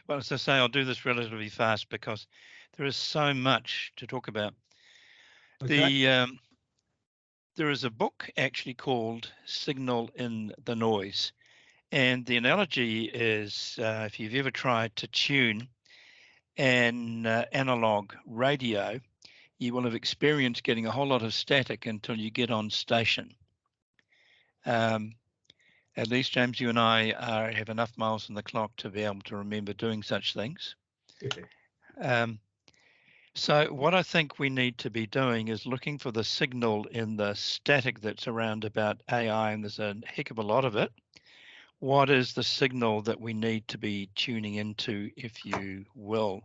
Well, as I say, I'll do this relatively fast because there is so much to talk about. Okay. There is a book actually called Signal in the Noise. And the analogy is if you've ever tried to tune an analog radio, you will have experienced getting a whole lot of static until you get on station. At least, James, you and I have enough miles on the clock to be able to remember doing such things. So what I think we need to be doing is looking for the signal in the static that's around about AI, and there's a heck of a lot of it. What is the signal that we need to be tuning into, if you will?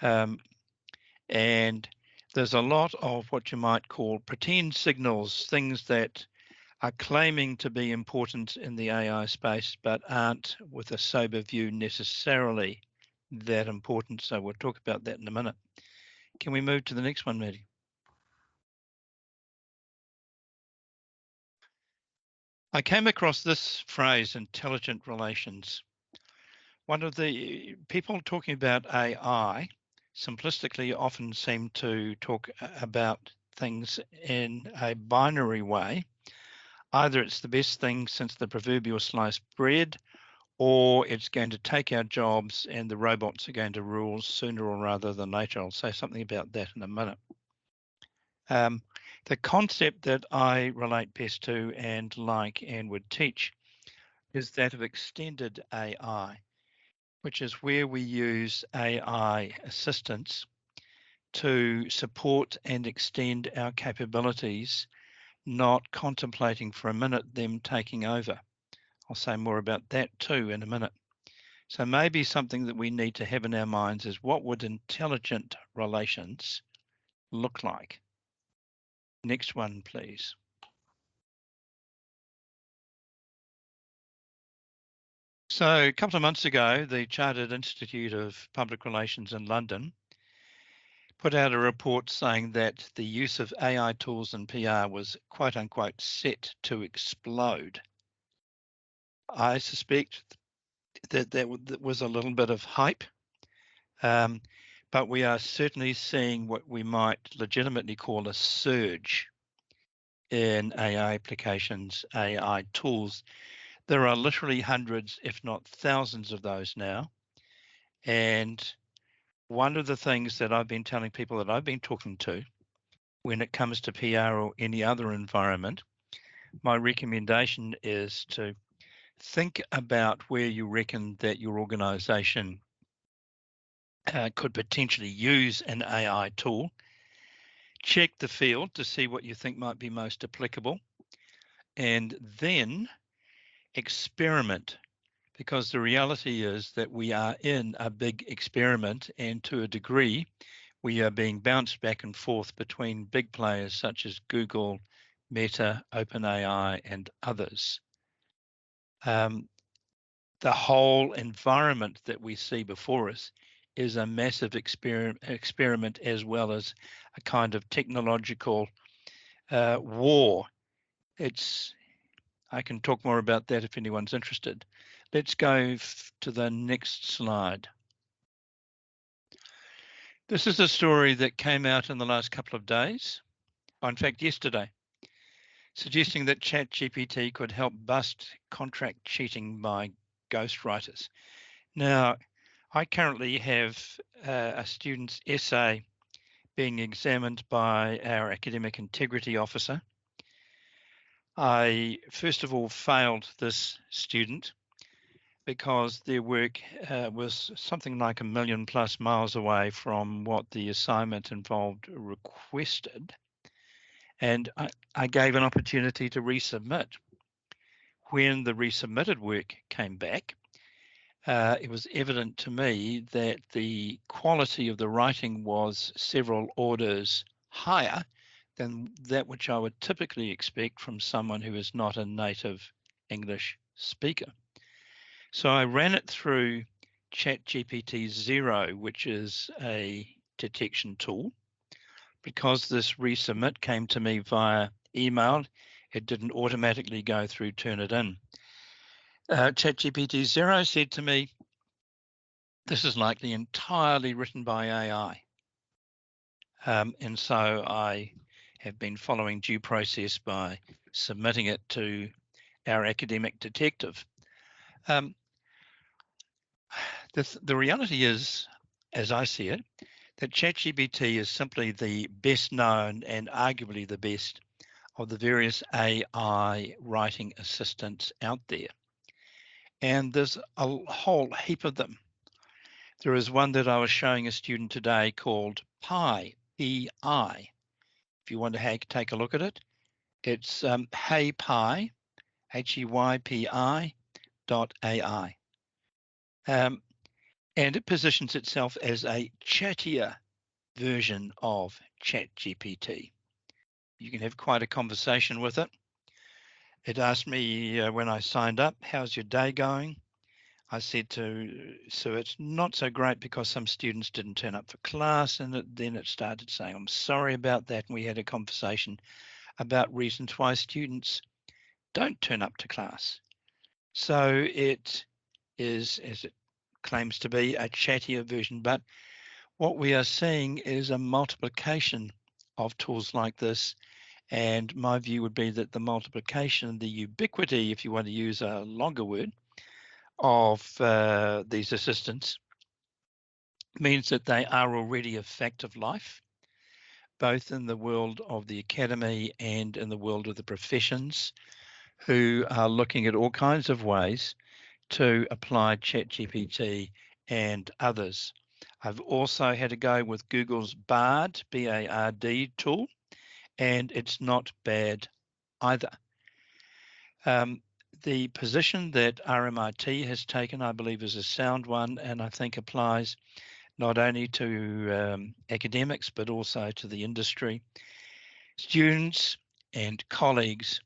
And there's a lot of what you might call pretend signals, things that are claiming to be important in the AI space, but aren't, with a sober view, necessarily that important. So we'll talk about that in a minute. Can we move to the next one, Maddie? I came across this phrase, intelligent relations. One of the people talking about AI simplistically often seem to talk about things in a binary way. Either it's the best thing since the proverbial sliced bread, or it's going to take our jobs and the robots are going to rule sooner or rather than later. I'll say something about that in a minute. The concept that I relate best to and like and would teach is that of extended AI, which is where we use AI assistants to support and extend our capabilities, not contemplating for a minute them taking over. I'll say more about that too in a minute. So maybe something that we need to have in our minds is, what would intelligent relations look like? Next one, please. So a couple of months ago, the Chartered Institute of Public Relations in London put out a report saying that the use of AI tools in PR was, quote unquote, set to explode. I suspect that was a little bit of hype, but we are certainly seeing what we might legitimately call a surge in AI applications, AI tools. There are literally hundreds, if not thousands of those now. And one of the things that I've been telling people that I've been talking to when it comes to PR or any other environment, my recommendation is to think about where you reckon that your organization could potentially use an AI tool. Check the field to see what you think might be most applicable, and then experiment, because the reality is that we are in a big experiment, and to a degree, we are being bounced back and forth between big players such as Google, Meta, OpenAI, and others. The whole environment that we see before us is a massive experiment, as well as a kind of technological war. I can talk more about that if anyone's interested. Let's go to the next slide. This is a story that came out in the last couple of days, in fact, yesterday, suggesting that ChatGPT could help bust contract cheating by ghostwriters. Now, I currently have a student's essay being examined by our academic integrity officer. I first of all failed this student because their work was something like 1 million plus miles away from what the assignment involved requested. And I gave an opportunity to resubmit. When the resubmitted work came back, it was evident to me that the quality of the writing was several orders higher than that which I would typically expect from someone who is not a native English speaker. So I ran it through ChatGPT 0, which is a detection tool. Because this resubmit came to me via email, it didn't automatically go through Turnitin. ChatGPT 0 said to me, this is likely entirely written by AI. And so I have been following due process by submitting it to our academic detective. The reality is, as I see it, that ChatGPT is simply the best known and arguably the best of the various AI writing assistants out there. And there's a whole heap of them. There is one that I was showing a student today called Pi, P-I. If you want to take a look at it, it's HeyPi, H-E-Y-P-I .ai. And it positions itself as a chattier version of ChatGPT. You can have quite a conversation with it. It asked me when I signed up, how's your day going? I said so it's not so great because some students didn't turn up for class, and then it started saying, I'm sorry about that. And we had a conversation about reasons why students don't turn up to class. So it is, as it claims to be, a chattier version, but what we are seeing is a multiplication of tools like this. And my view would be that the multiplication, the ubiquity, if you want to use a longer word, of these assistants means that they are already a fact of life, both in the world of the academy and in the world of the professions, who are looking at all kinds of ways to apply ChatGPT and others. I've also had a go with Google's Bard, B-A-R-D tool, and it's not bad either. The position that RMIT has taken, I believe, is a sound one, and I think applies not only to academics, but also to the industry. Students and colleagues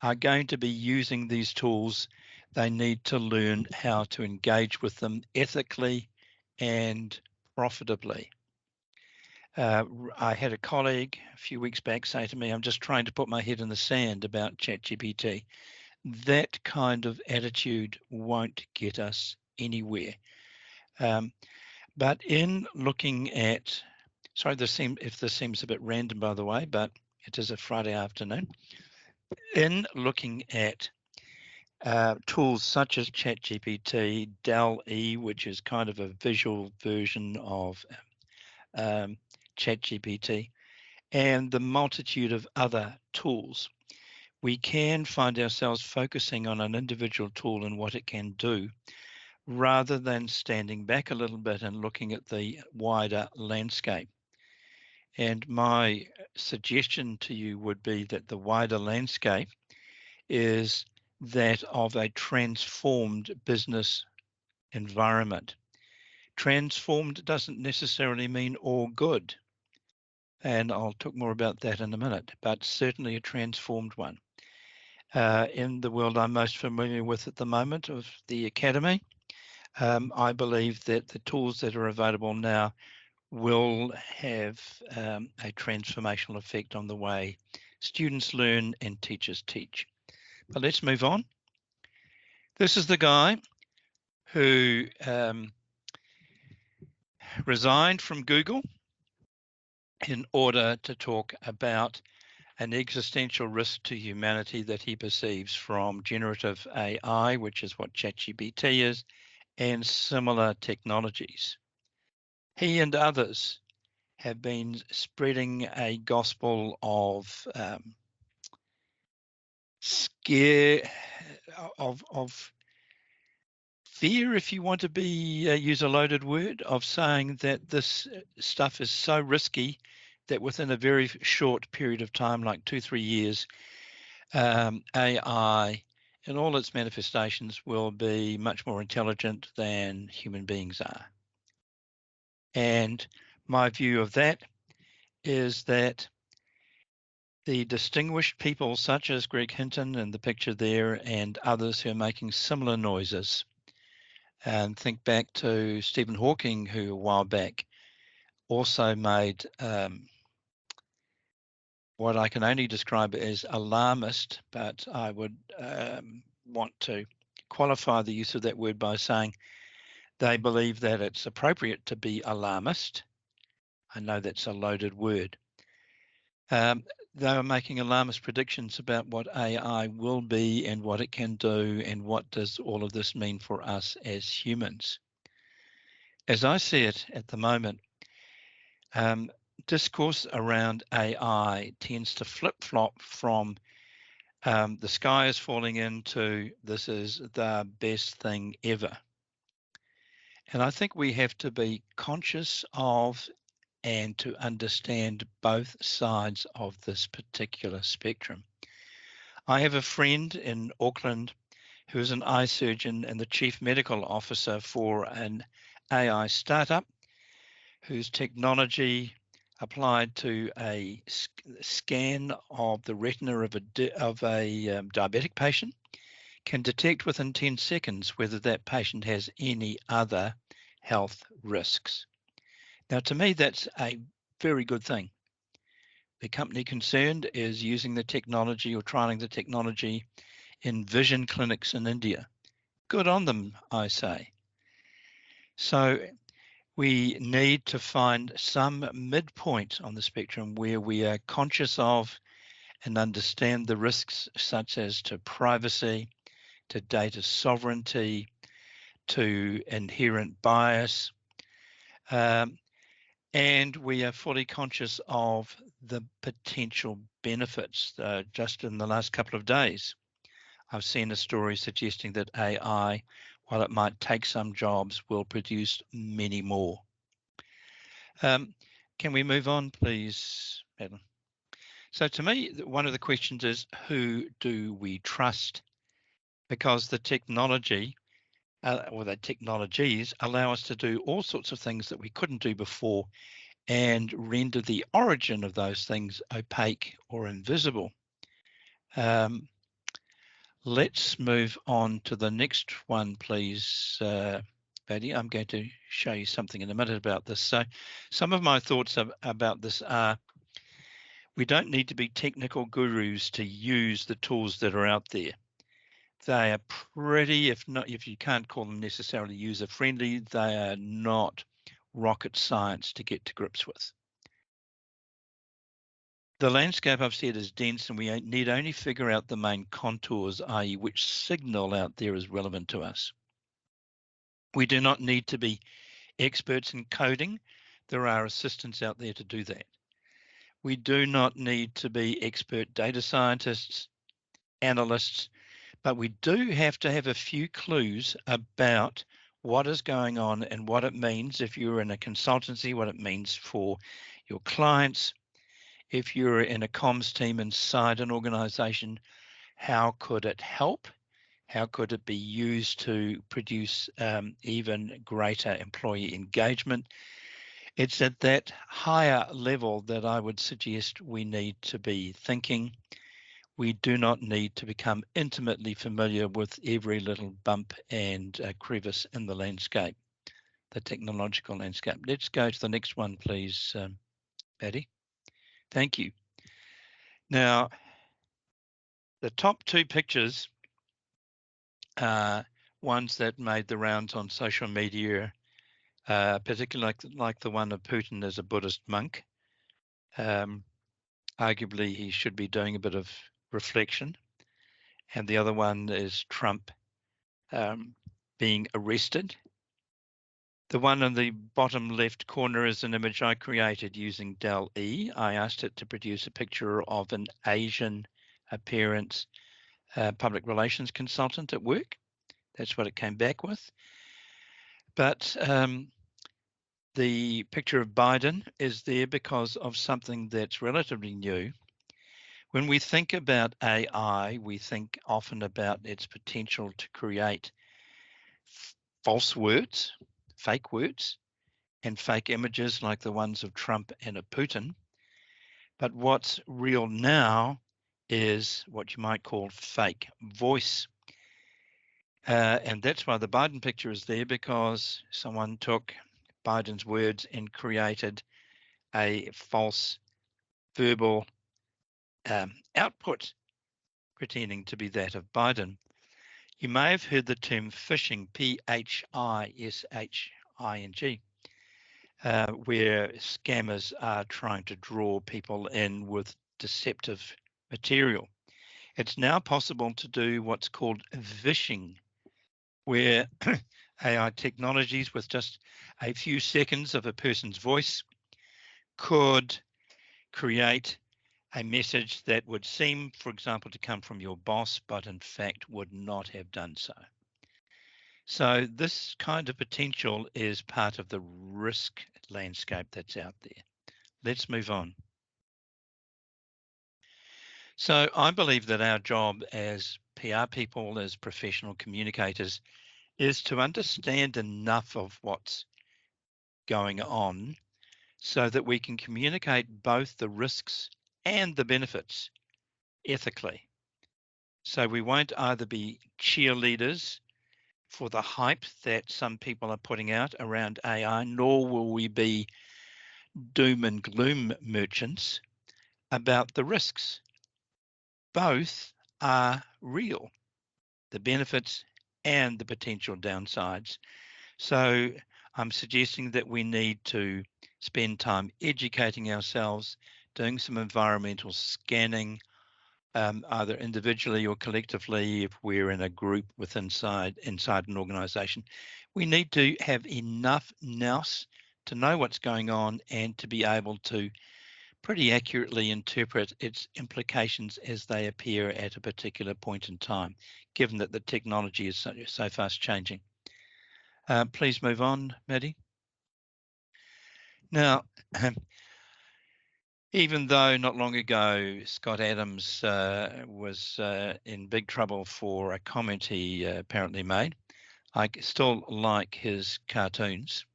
are going to be using these tools. They need to learn how to engage with them ethically and profitably. I had a colleague a few weeks back say to me, I'm just trying to put my head in the sand about ChatGPT. That kind of attitude won't get us anywhere. But in looking at, sorry, if this seems a bit random, by the way, but it is a Friday afternoon. In looking at tools such as ChatGPT, DALL-E, which is kind of a visual version of ChatGPT, and the multitude of other tools, we can find ourselves focusing on an individual tool and what it can do, rather than standing back a little bit and looking at the wider landscape. And my suggestion to you would be that the wider landscape is that of a transformed business environment. Transformed doesn't necessarily mean all good. And I'll talk more about that in a minute, but certainly a transformed one. In the world I'm most familiar with at the moment of the academy, I believe that the tools that are available now will have a transformational effect on the way students learn and teachers teach. But let's move on. This is the guy who resigned from Google in order to talk about an existential risk to humanity that he perceives from generative AI, which is what ChatGPT is, and similar technologies. He and others have been spreading a gospel of scare, of fear, if you want to use a loaded word, of saying that this stuff is so risky that within a very short period of time, like 2-3 years, AI in all its manifestations will be much more intelligent than human beings are. And my view of that is that the distinguished people such as Greg Hinton in the picture there and others who are making similar noises, and think back to Stephen Hawking, who a while back also made what I can only describe as alarmist, but I would want to qualify the use of that word by saying They believe that it's appropriate to be alarmist. I know that's a loaded word. They are making alarmist predictions about what AI will be and what it can do and what does all of this mean for us as humans. As I see it at the moment, discourse around AI tends to flip-flop from the sky is falling into this is the best thing ever. And I think we have to be conscious of and to understand both sides of this particular spectrum. I have a friend in Auckland who is an eye surgeon and the chief medical officer for an AI startup whose technology applied to a scan of the retina of a diabetic patient can detect within 10 seconds whether that patient has any other health risks. Now, to me, that's a very good thing. The company concerned is using the technology or trialing the technology in vision clinics in India. Good on them, I say. So we need to find some midpoint on the spectrum where we are conscious of and understand the risks such as to privacy, to data sovereignty, to inherent bias, and we are fully conscious of the potential benefits. Just in the last couple of days, I've seen a story suggesting that AI, while it might take some jobs, will produce many more. Can we move on, please, Madeline? So to me, one of the questions is, who do we trust? Because the technology or the technologies allow us to do all sorts of things that we couldn't do before and render the origin of those things opaque or invisible. Let's move on to the next one, please, Betty. I'm going to show you something in a minute about this. So some of my thoughts about this are, we don't need to be technical gurus to use the tools that are out there. They are pretty, if you can't call them necessarily user-friendly, they are not rocket science to get to grips with. The landscape I've said is dense and we need only figure out the main contours, i.e. which signal out there is relevant to us. We do not need to be experts in coding. There are assistants out there to do that. We do not need to be expert data scientists, analysts, but we do have to have a few clues about what is going on and what it means if you're in a consultancy, what it means for your clients. If you're in a comms team inside an organization, how could it help? How could it be used to produce even greater employee engagement? It's at that higher level that I would suggest we need to be thinking. We do not need to become intimately familiar with every little bump and crevice in the landscape, the technological landscape. Let's go to the next one, please, Patty. Thank you. Now, the top two pictures are ones that made the rounds on social media, particularly like the one of Putin as a Buddhist monk. Arguably, he should be doing a bit of reflection. And the other one is Trump being arrested. The one in the bottom left corner is an image I created using DALL-E. I asked it to produce a picture of an Asian appearance public relations consultant at work. That's what it came back with. But the picture of Biden is there because of something that's relatively new. When we think about AI, we think often about its potential to create false words, fake words, and fake images like the ones of Trump and of Putin. But what's real now is what you might call fake voice. And that's why the Biden picture is there, because someone took Biden's words and created a false verbal output pretending to be that of Biden. You may have heard the term phishing, P-H-I-S-H-I-N-G, where scammers are trying to draw people in with deceptive material. It's now possible to do what's called vishing, where AI technologies with just a few seconds of a person's voice could create a message that would seem, for example, to come from your boss, but in fact would not have done so. So this kind of potential is part of the risk landscape that's out there. Let's move on. So I believe that our job as PR people, as professional communicators, is to understand enough of what's going on so that we can communicate both the risks and the benefits ethically. So we won't either be cheerleaders for the hype that some people are putting out around AI, nor will we be doom and gloom merchants about the risks. Both are real, the benefits and the potential downsides. So I'm suggesting that we need to spend time educating ourselves, doing some environmental scanning, either individually or collectively. If we're in a group inside an organization, we need to have enough nous to know what's going on and to be able to pretty accurately interpret its implications as they appear at a particular point in time, given that the technology is so fast changing. Please move on, Maddie. Now, even though not long ago Scott Adams was in big trouble for a comment he apparently made, I still like his cartoons.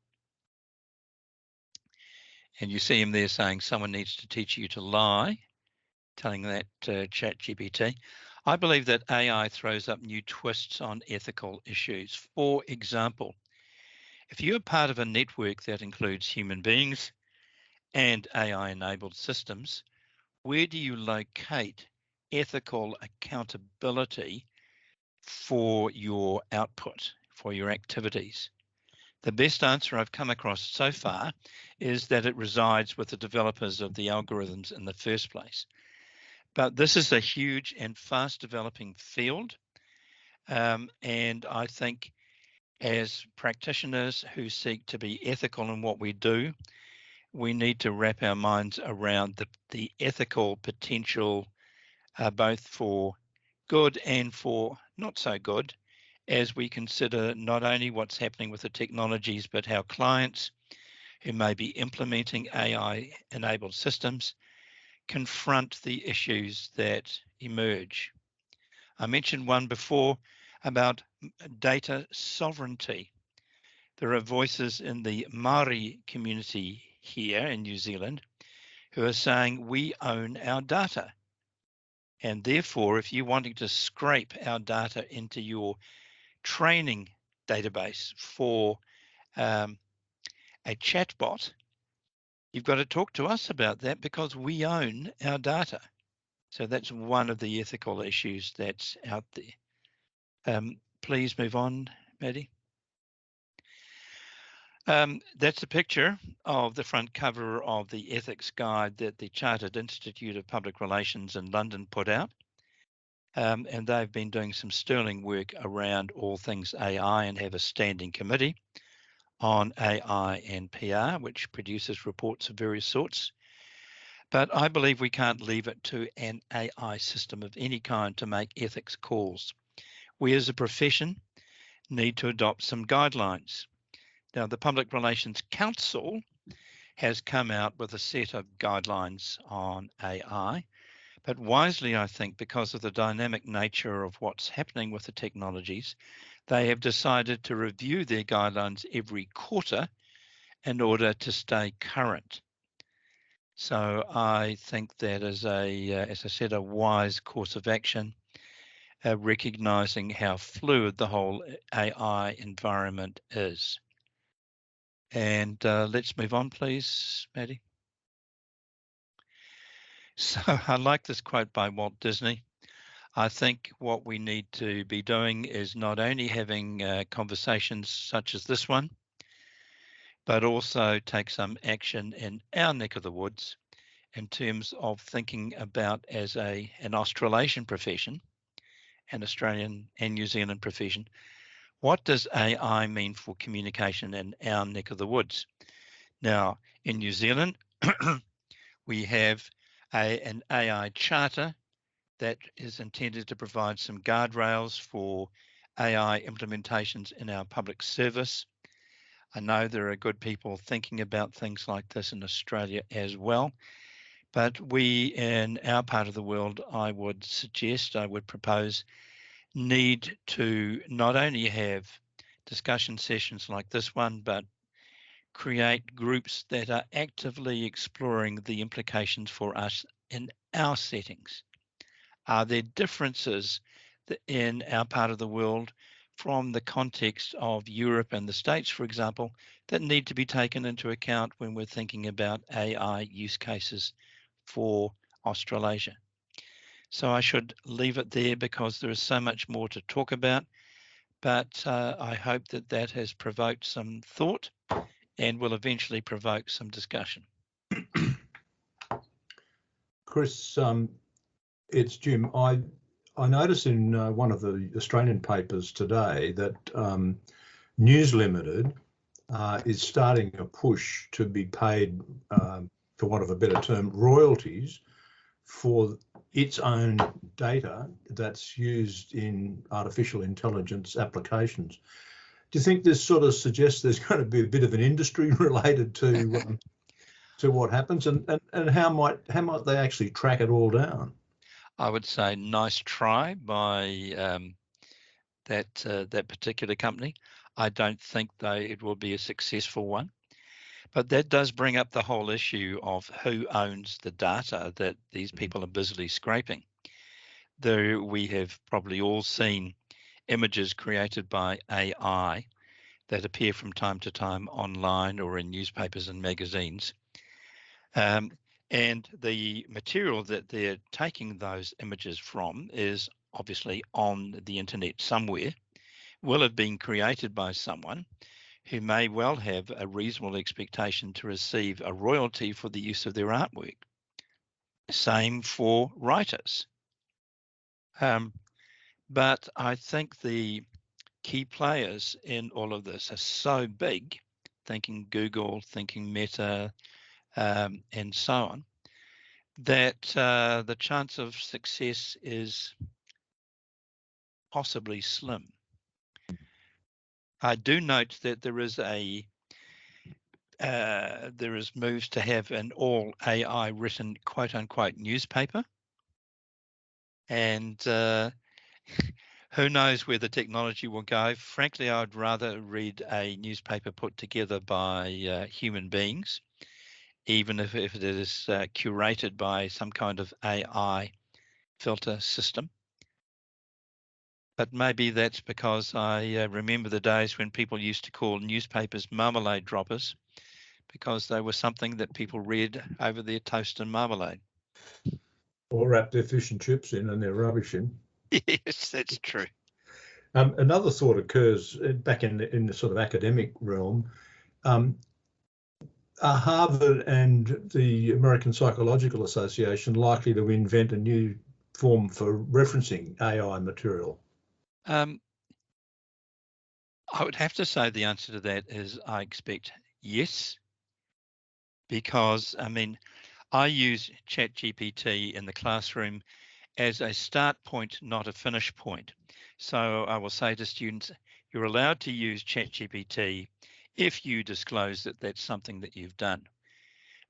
And you see him there saying someone needs to teach you to lie, telling that ChatGPT. I believe that AI throws up new twists on ethical issues. For example, if you're part of a network that includes human beings and AI-enabled systems, where do you locate ethical accountability for your output, for your activities? The best answer I've come across so far is that it resides with the developers of the algorithms in the first place. But this is a huge and fast developing field. And I think as practitioners who seek to be ethical in what we do, we need to wrap our minds around the ethical potential, both for good and for not so good, as we consider not only what's happening with the technologies, but how clients who may be implementing AI-enabled systems confront the issues that emerge. I mentioned one before about data sovereignty. There are voices in the Māori community here in New Zealand who are saying we own our data. And therefore, if you're wanting to scrape our data into your training database for a chatbot, you've got to talk to us about that because we own our data. So that's one of the ethical issues that's out there. Please move on, Maddie. That's a picture of the front cover of the ethics guide that the Chartered Institute of Public Relations in London put out. And they've been doing some sterling work around all things AI and have a standing committee on AI and PR, which produces reports of various sorts. But I believe we can't leave it to an AI system of any kind to make ethics calls. We as a profession need to adopt some guidelines. Now, the Public Relations Council has come out with a set of guidelines on AI, but wisely, I think, because of the dynamic nature of what's happening with the technologies, they have decided to review their guidelines every quarter in order to stay current. So I think that is as I said, a wise course of action, recognizing how fluid the whole AI environment is. And let's move on, please, Maddie. So I like this quote by Walt Disney. I think what we need to be doing is not only having conversations such as this one, but also take some action in our neck of the woods in terms of thinking about as an Australasian profession, an Australian and New Zealand profession, what does AI mean for communication in our neck of the woods? Now, in New Zealand, we have an AI charter that is intended to provide some guardrails for AI implementations in our public service. I know there are good people thinking about things like this in Australia as well, but we in our part of the world, I would propose, need to not only have discussion sessions like this one, but create groups that are actively exploring the implications for us in our settings. Are there differences in our part of the world from the context of Europe and the States, for example, that need to be taken into account when we're thinking about AI use cases for Australasia? So I should leave it there because there is so much more to talk about, but I hope that that has provoked some thought and will eventually provoke some discussion. Chris, it's Jim. I noticed in one of the Australian papers today that News Limited is starting a push to be paid, for want of a better term, royalties for its own data that's used in artificial intelligence applications. Do you think this sort of suggests there's going to be a bit of an industry related to what happens, and how might they actually track it all down? I would say nice try by that particular company. I don't think though it will be a successful one, but that does bring up the whole issue of who owns the data that these people are busily scraping. Though we have probably all seen images created by AI that appear from time to time online or in newspapers and magazines. And the material that they're taking those images from is obviously on the internet somewhere, will have been created by someone who may well have a reasonable expectation to receive a royalty for the use of their artwork. Same for writers. But I think the key players in all of this are so big, thinking Google, thinking Meta, and so on, that the chance of success is possibly slim. I do note that there is moves to have an all AI written quote unquote newspaper, and who knows where the technology will go. Frankly, I'd rather read a newspaper put together by human beings, even if it is curated by some kind of AI filter system. But maybe that's because I remember the days when people used to call newspapers marmalade droppers because they were something that people read over their toast and marmalade. Or wrap their fish and chips in and their rubbish in. Yes, that's true. Another thought occurs back in the sort of academic realm. Are Harvard and the American Psychological Association likely to invent a new form for referencing AI material? I would have to say the answer to that is I expect yes, because I use ChatGPT in the classroom as a start point, not a finish point. So I will say to students, you're allowed to use ChatGPT if you disclose that that's something that you've done.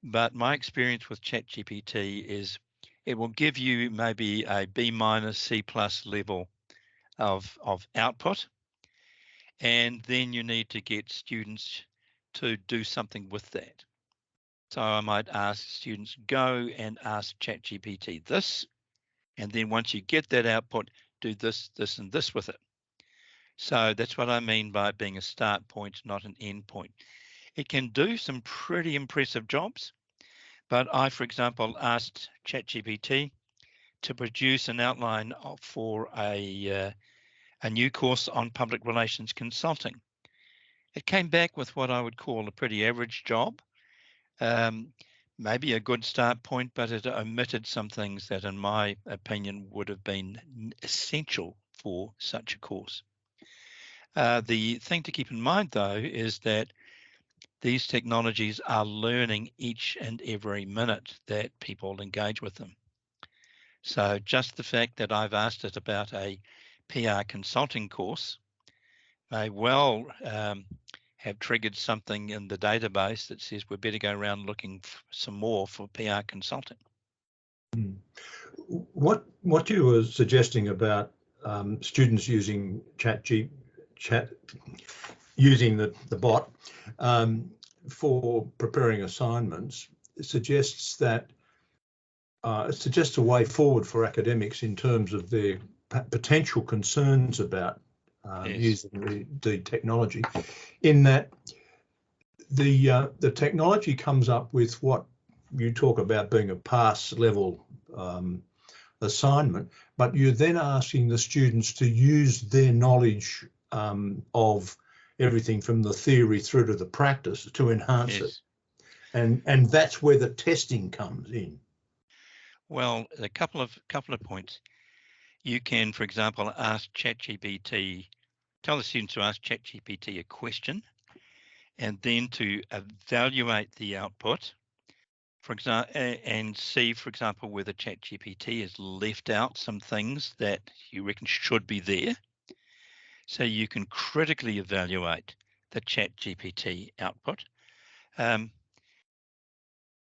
But my experience with ChatGPT is it will give you maybe a B-, C+ level of output. And then you need to get students to do something with that. So I might ask students, go and ask ChatGPT this, and then once you get that output, do this, this, and this with it. So that's what I mean by it being a start point, not an end point. It can do some pretty impressive jobs, but I, for example, asked ChatGPT to produce an outline for a new course on public relations consulting. It came back with what I would call a pretty average job, maybe a good start point, but it omitted some things that, in my opinion, would have been essential for such a course. The thing to keep in mind, though, is that these technologies are learning each and every minute that people engage with them. So just the fact that I've asked it about a PR consulting course may well have triggered something in the database that says we better go around looking some more for PR consulting. What you were suggesting about students using using the bot for preparing assignments suggests that suggests a way forward for academics in terms of their potential concerns about using the technology, in that the technology comes up with what you talk about being a pass level assignment, but you're then asking the students to use their knowledge of everything from the theory through to the practice to enhance it. And that's where the testing comes in. Well, a couple of points. You can, for example, ask ChatGPT, tell the students to ask ChatGPT a question, and then to evaluate the output, for example, and see, for example, whether ChatGPT has left out some things that you reckon should be there. So you can critically evaluate the ChatGPT output.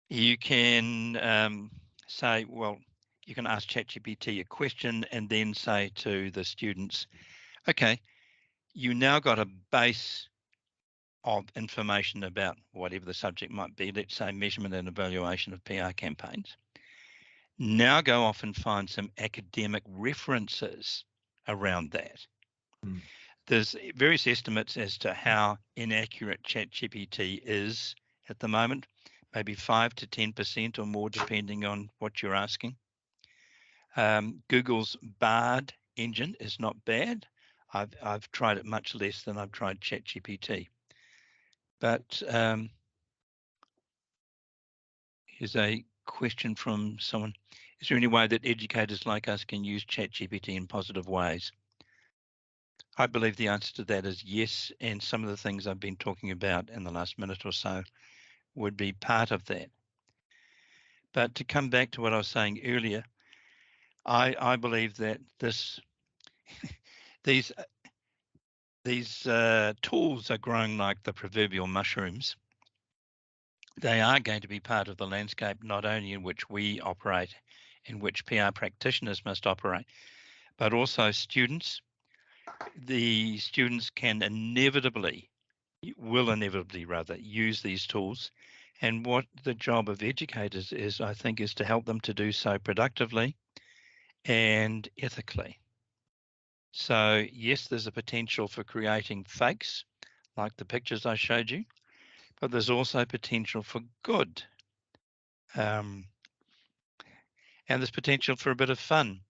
You can say, well, you can ask ChatGPT a question and then say to the students, okay, you now got a base of information about whatever the subject might be, let's say measurement and evaluation of PR campaigns. Now go off and find some academic references around that. There's various estimates as to how inaccurate ChatGPT is at the moment, maybe 5 to 10% or more, depending on what you're asking. Google's Bard engine is not bad. I've tried it much less than I've tried ChatGPT. But here's a question from someone. Is there any way that educators like us can use ChatGPT in positive ways? I believe the answer to that is yes, and some of the things I've been talking about in the last minute or so would be part of that. But to come back to what I was saying earlier, I believe that these tools are growing like the proverbial mushrooms. They are going to be part of the landscape, not only in which we operate, in which PR practitioners must operate, but also students. The students will inevitably use these tools. And what the job of educators is, I think, is to help them to do so productively and ethically. So yes, there's a potential for creating fakes, like the pictures I showed you, but there's also potential for good. And there's potential for a bit of fun.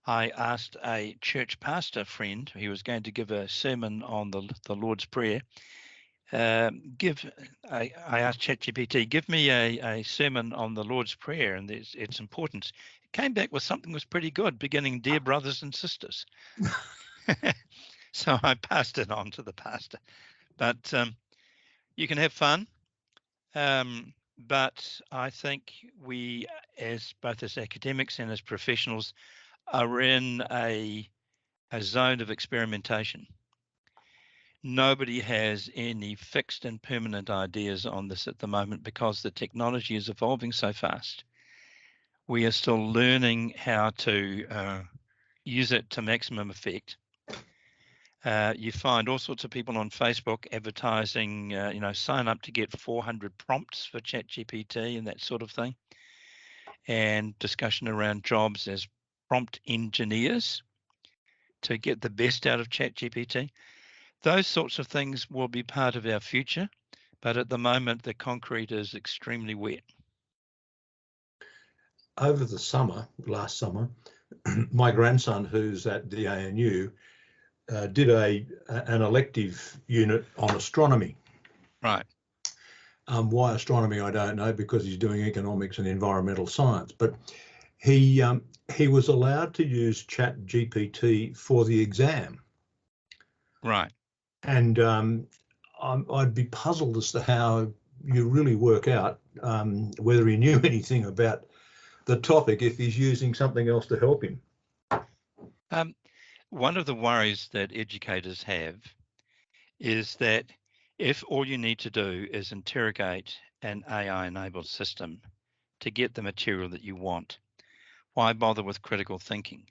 I asked a church pastor friend, he was going to give a sermon on the Lord's Prayer. I asked ChatGPT, give me a sermon on the Lord's Prayer and its importance. It came back with something that was pretty good, beginning, dear brothers and sisters. So I passed it on to the pastor. But you can have fun. But I think we, both as academics and as professionals, are in a zone of experimentation. Nobody has any fixed and permanent ideas on this at the moment because the technology is evolving so fast. We are still learning how to use it to maximum effect. You find all sorts of people on Facebook advertising, sign up to get 400 prompts for ChatGPT and that sort of thing. And discussion around jobs as prompt engineers to get the best out of ChatGPT. Those sorts of things will be part of our future, but at the moment the concrete is extremely wet. over the summer, last summer, my grandson, who's at the ANU, did an elective unit on astronomy. Right. Why astronomy, I don't know, because he's doing economics and environmental science. But he was allowed to use ChatGPT for the exam. Right. And I'd be puzzled as to how you really work out whether he knew anything about the topic if he's using something else to help him. One of the worries that educators have is that if all you need to do is interrogate an AI-enabled system to get the material that you want, why bother with critical thinking?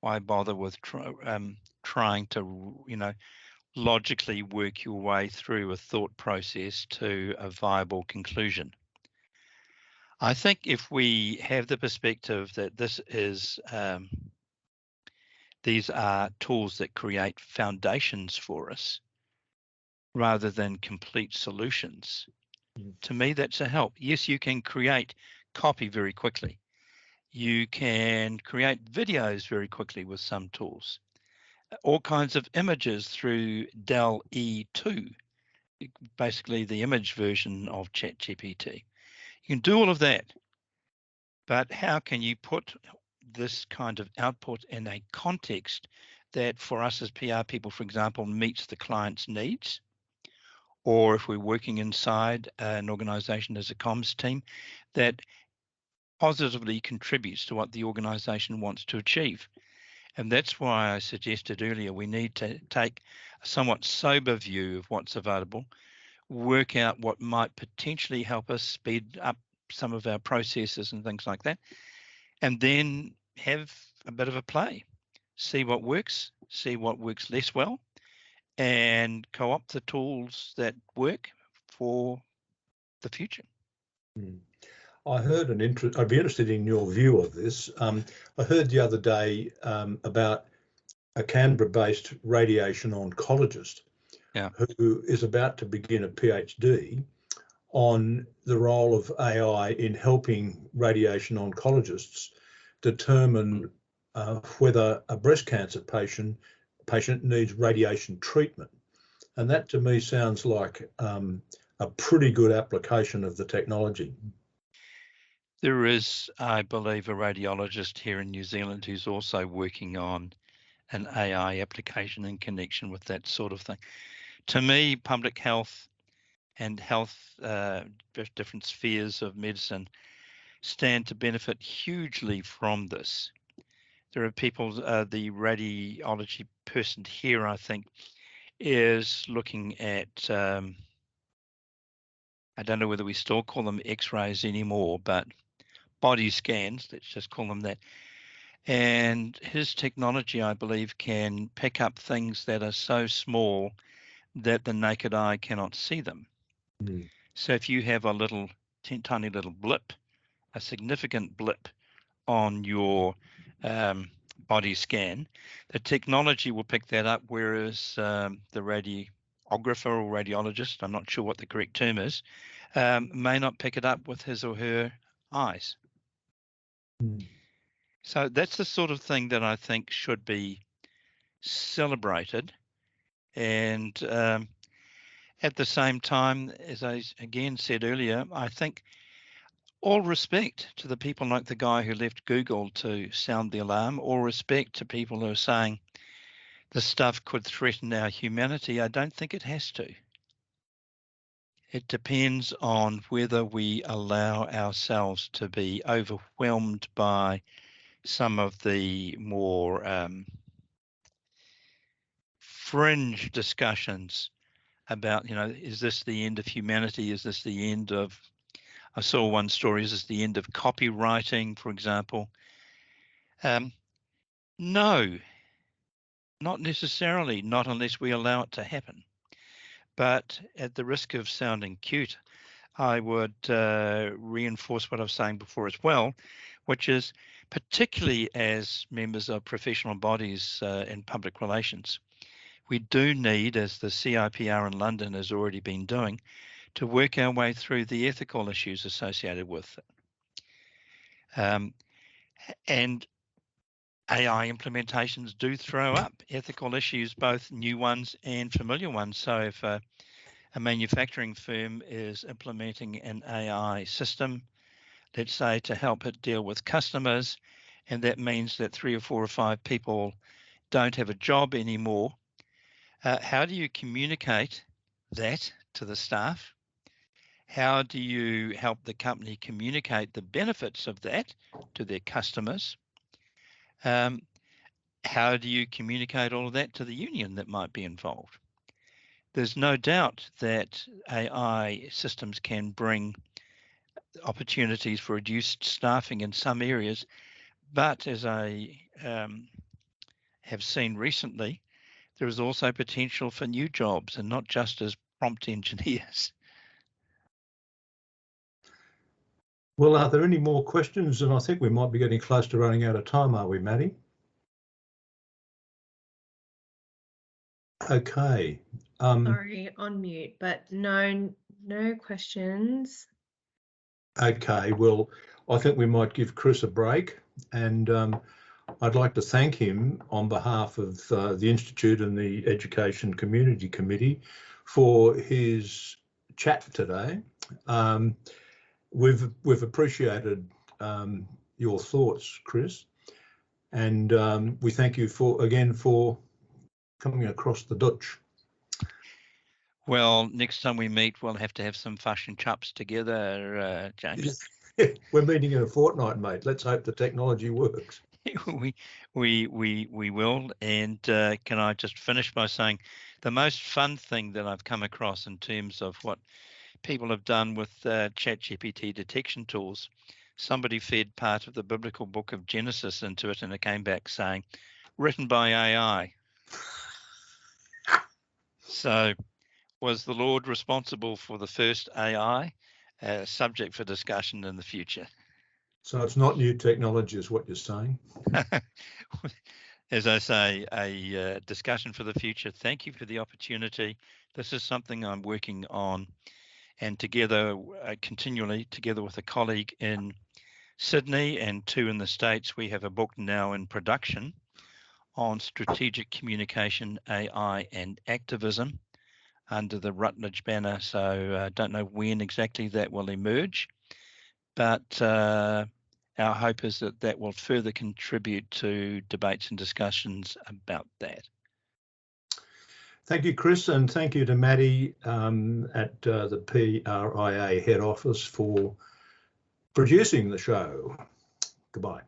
Why bother with trying to, logically work your way through a thought process to a viable conclusion? I think if we have the perspective that these are tools that create foundations for us rather than complete solutions, to me, that's a help. Yes, you can create copy very quickly. You can create videos very quickly with some tools. All kinds of images through Dell E2, basically the image version of ChatGPT. You can do all of that, but how can you put this kind of output in a context that for us as PR people, for example, meets the client's needs? Or if we're working inside an organization as a comms team, that positively contributes to what the organization wants to achieve. And that's why I suggested earlier we need to take a somewhat sober view of what's available, work out what might potentially help us speed up some of our processes and things like that, and then have a bit of a play, see what works less well, and co-opt the tools that work for the future. I heard I'd be interested in your view of this. I heard the other day about a Canberra-based radiation oncologist who is about to begin a PhD on the role of AI in helping radiation oncologists determine whether a breast cancer patient needs radiation treatment. And that to me sounds like a pretty good application of the technology. There is, I believe, a radiologist here in New Zealand who's also working on an AI application in connection with that sort of thing. To me, public health and different spheres of medicine stand to benefit hugely from this. There are people, the radiology person here, I think, is looking at, I don't know whether we still call them X-rays anymore, but body scans, let's just call them that. And his technology, I believe, can pick up things that are so small that the naked eye cannot see them. So if you have a little tiny little blip, a significant blip on your body scan, the technology will pick that up, whereas the radiographer or radiologist, I'm not sure what the correct term is, may not pick it up with his or her eyes. So that's the sort of thing that I think should be celebrated. And at the same time, as I again said earlier, I think all respect to the people like the guy who left Google to sound the alarm, all respect to people who are saying this stuff could threaten our humanity. I don't think it has to. It depends on whether we allow ourselves to be overwhelmed by some of the more fringe discussions about, is this the end of humanity? Is this the end of, I saw one story, is this the end of copywriting, for example? No, not necessarily, not unless we allow it to happen. But at the risk of sounding cute, I would reinforce what I was saying before as well, which is particularly as members of professional bodies in public relations, we do need, as the CIPR in London has already been doing, to work our way through the ethical issues associated with it. And AI implementations do throw up ethical issues, both new ones and familiar ones. So if a manufacturing firm is implementing an AI system, let's say to help it deal with customers, and that means that 3 or 4 or 5 people don't have a job anymore, how do you communicate that to the staff? How do you help the company communicate the benefits of that to their customers? How do you communicate all of that to the union that might be involved? There's no doubt that AI systems can bring opportunities for reduced staffing in some areas, but as I have seen recently, there is also potential for new jobs and not just as prompt engineers. Well, are there any more questions? And I think we might be getting close to running out of time, are we, Maddie? Okay. Sorry, on mute, but no questions. Okay, well, I think we might give Chris a break, and I'd like to thank him on behalf of the Institute and the Education Community Committee for his chat today. We've appreciated your thoughts, Chris, and we thank you for coming across the Dutch. Well, next time we meet, we'll have to have some fish and chops together, James. We're meeting in a fortnight, mate. Let's hope the technology works. we will. And can I just finish by saying the most fun thing that I've come across in terms of what people have done with ChatGPT detection tools, somebody fed part of the biblical book of Genesis into it, and it came back saying, written by AI. So was the Lord responsible for the first AI? Subject for discussion in the future. So it's not new technology is what you're saying? As I say, a discussion for the future. Thank you for the opportunity. This is something I'm working on, and together, continually, together with a colleague in Sydney and 2 in the States, we have a book now in production on strategic communication, AI and activism under the Rutledge banner. So I don't know when exactly that will emerge, but our hope is that that will further contribute to debates and discussions about that. Thank you, Chris, and thank you to Maddie at the PRIA head office for producing the show. Goodbye.